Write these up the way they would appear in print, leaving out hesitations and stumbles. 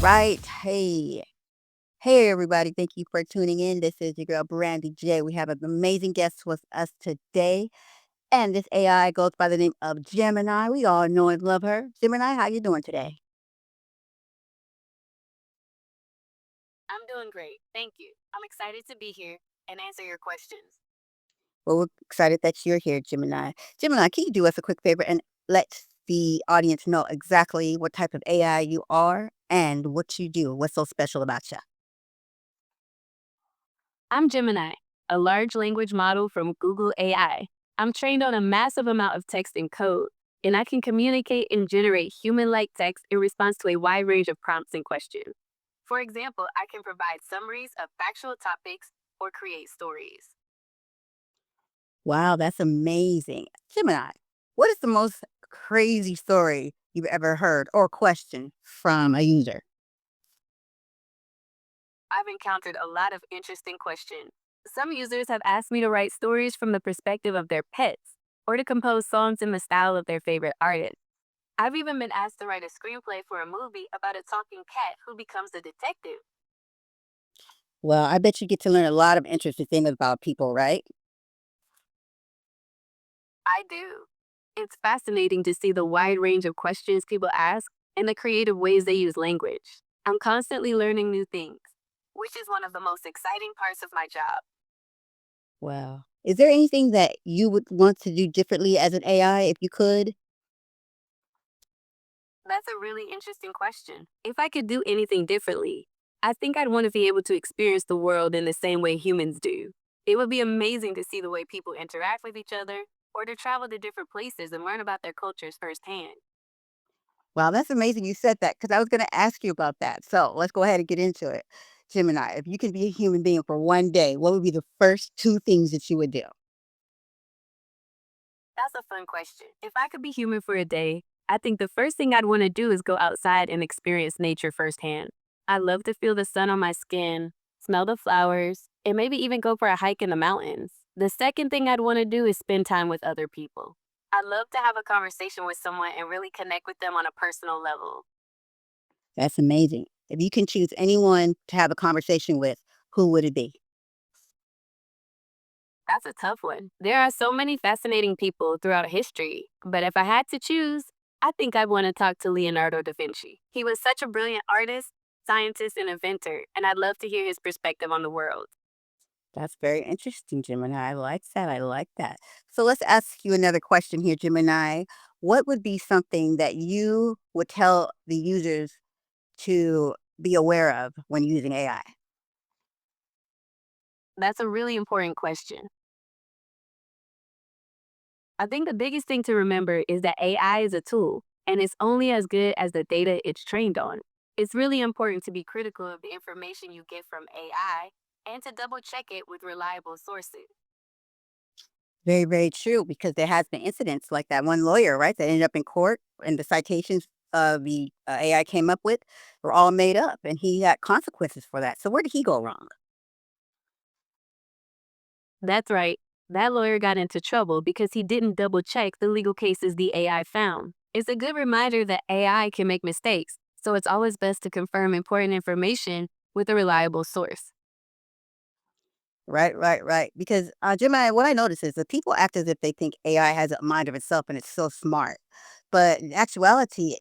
right. Hey, everybody. Thank you for tuning in. This is your girl, Brandy J. We have an amazing guest with us today. And this AI goes by the name of Gemini. We all know and love her. Gemini, how you doing today? I'm doing great. Thank you. I'm excited to be here and answer your questions. Well, we're excited that you're here, Gemini. Gemini, can you do us a quick favor and let the audience know exactly what type of AI you are and what you do? What's so special about you? I'm Gemini, a large language model from Google AI. I'm trained on a massive amount of text and code, and I can communicate and generate human like text in response to a wide range of prompts and questions. For example, I can provide summaries of factual topics or create stories. Wow, that's amazing. Gemini, what is the most crazy story you've ever heard or question from a user? I've encountered a lot of interesting questions. Some users have asked me to write stories from the perspective of their pets or to compose songs in the style of their favorite artist. I've even been asked to write a screenplay for a movie about a talking cat who becomes a detective. Well, I bet you get to learn a lot of interesting things about people, right? I do. It's fascinating to see the wide range of questions people ask and the creative ways they use language. I'm constantly learning new things, which is one of the most exciting parts of my job. Wow. Is there anything that you would want to do differently as an AI if you could? That's a really interesting question. If I could do anything differently, I think I'd want to be able to experience the world in the same way humans do. It would be amazing to see the way people interact with each other or to travel to different places and learn about their cultures firsthand. Wow, that's amazing you said that because I was going to ask you about that. So let's go ahead and get into it. Gemini, if you could be a human being for one day, what would be the first two things that you would do? That's a fun question. If I could be human for a day, I think the first thing I'd want to do is go outside and experience nature firsthand. I love to feel the sun on my skin, smell the flowers, and maybe even go for a hike in the mountains. The second thing I'd want to do is spend time with other people. I'd love to have a conversation with someone and really connect with them on a personal level. That's amazing. If you can choose anyone to have a conversation with, who would it be? That's a tough one. There are so many fascinating people throughout history, but if I had to choose, I think I'd want to talk to Leonardo da Vinci. He was such a brilliant artist, scientist, and inventor, and I'd love to hear his perspective on the world. That's very interesting, Gemini. I like that. I like that. So let's ask you another question here, Gemini. What would be something that you would tell the users to be aware of when using AI? That's a really important question. I think the biggest thing to remember is that AI is a tool, and it's only as good as the data it's trained on. It's really important to be critical of the information you get from AI and to double check it with reliable sources. Very, very true, because there has been incidents like that one lawyer, right, that ended up in court, and the citations the AI came up with were all made up, and he had consequences for that. So where did he go wrong? That's right. That lawyer got into trouble because he didn't double check the legal cases the AI found. It's a good reminder that AI can make mistakes, so it's always best to confirm important information with a reliable source. Right, right, right. Because Gemini, what I notice is that people act as if they think AI has a mind of itself and it's so smart, but in actuality,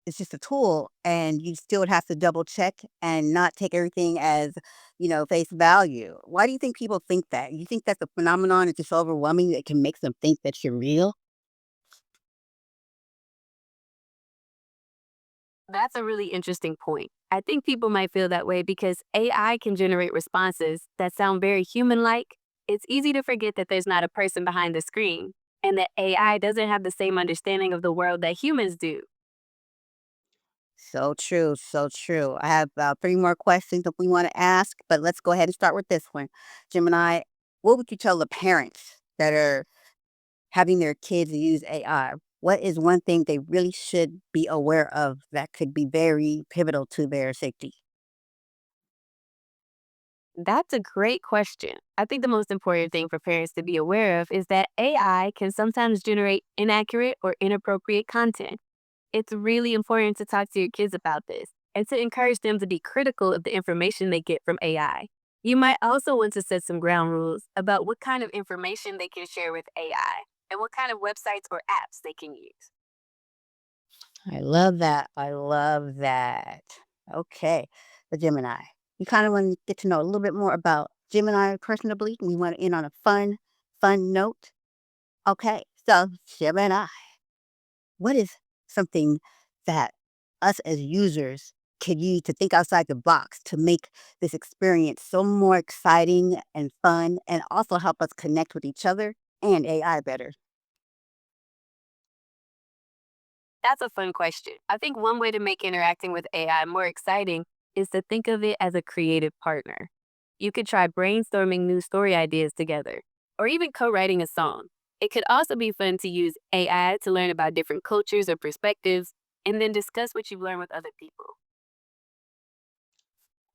it's just a tool, and you still would have to double check and not take everything as, face value. Why do you think people think that? You think that the phenomenon is just overwhelming that can make them think that you're real? That's a really interesting point. I think people might feel that way because AI can generate responses that sound very human like. It's easy to forget that there's not a person behind the screen and that AI doesn't have the same understanding of the world that humans do. So true, so true. I have three more questions that we want to ask, but let's go ahead and start with this one. Gemini, what would you tell the parents that are having their kids use AI? What is one thing they really should be aware of that could be very pivotal to their safety? That's a great question. I think the most important thing for parents to be aware of is that AI can sometimes generate inaccurate or inappropriate content. It's really important to talk to your kids about this and to encourage them to be critical of the information they get from AI. You might also want to set some ground rules about what kind of information they can share with AI and what kind of websites or apps they can use. I love that. I love that. Okay. The Gemini. You kind of want to get to know a little bit more about Gemini personally. We want to end on a fun note. Okay. So, Gemini, what is something that us as users can use to think outside the box to make this experience so more exciting and fun and also help us connect with each other and AI better? That's a fun question. I think one way to make interacting with AI more exciting is to think of it as a creative partner. You could try brainstorming new story ideas together, or even co writing a song. It could also be fun to use AI to learn about different cultures or perspectives, and then discuss what you've learned with other people.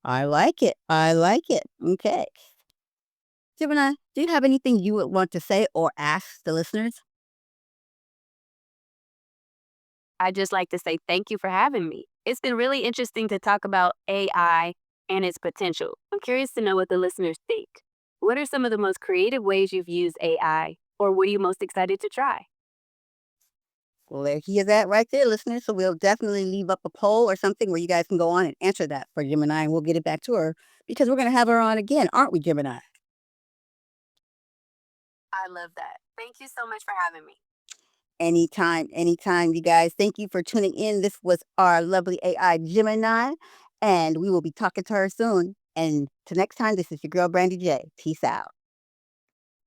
I like it. I like it. Okay. Gemini, do you have anything you would want to say or ask the listeners? I'd just like to say thank you for having me. It's been really interesting to talk about AI and its potential. I'm curious to know what the listeners think. What are some of the most creative ways you've used AI, or what are you most excited to try? Well, there he is at right there, listeners. So we'll definitely leave up a poll or something where you guys can go on and answer that for Gemini, and we'll get it back to her because we're going to have her on again, aren't we, Gemini? I love that. Thank you so much for having me. Anytime, anytime, you guys. Thank you for tuning in. This was our lovely AI Gemini, and we will be talking to her soon. And till next time, this is your girl, Brandy J. Peace out.